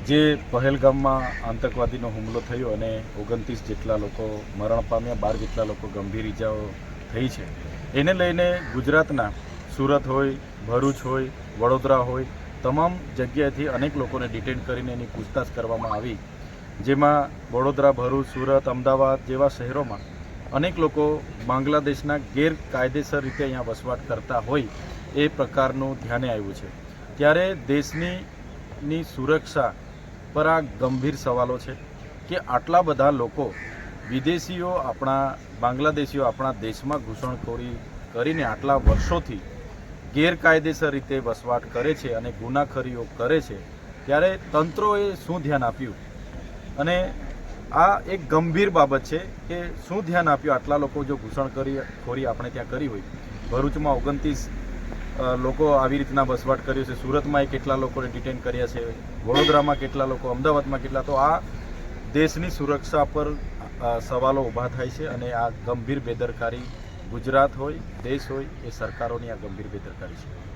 જે પહેલગામમાં આતંકવાદીનો હુમલો થયો અને 29 જેટલા લોકો મરણ પામ્યા, 12 જેટલા લોકો ગંભીર ઈજાઓ થઈ છે, એને લઈને ગુજરાતના સુરત હોય, ભરૂચ હોય, વડોદરા હોય, તમામ જગ્યાએથી અનેક લોકોને ડિટેન કરીને એની પૂછતાછ કરવામાં આવી, જેમાં વડોદરા, ભરૂચ, સુરત, અમદાવાદ જેવા શહેરોમાં અનેક લોકો બાંગ્લાદેશના ગેરકાયદેસર રીતે અહીંયા વસવાટ કરતા હોય એ પ્રકારનું ધ્યાને આવ્યું છે. ત્યારે દેશની સુરક્ષા પર આ ગંભીર સવાલો છે કે આટલા બધા લોકો વિદેશીઓ બાંગ્લાદેશીઓ આપણા દેશમાં ઘૂસણખોરી કરીને આટલા વર્ષોથી ગેરકાયદેસર રીતે વસવાટ કરે છે અને ગુનાખોરીઓ કરે છે, ત્યારે તંત્રોએ શું ધ્યાન આપ્યું? અને આ એક ગંભીર બાબત છે કે શું ધ્યાન આપ્યું? આટલા લોકો જો ઘૂસણખોરી આપણે ત્યાં કરી હોય, ભરૂચમાં 29 લોકો આવી રીતના વસવાટ કર્યો છે, સુરતમાં કેટલા લોકોને ડિટેન કર્યા છે, વડોદરામાં કેટલા લોકો, અમદાવાદમાં કેટલા, તો આ દેશની સુરક્ષા પર સવાલો ઊભા થાય છે અને આ ગંભીર બેદરકારી ગુજરાત હોય, દેશ હોય, એ સરકારોની આ ગંભીર બેદરકારી છે.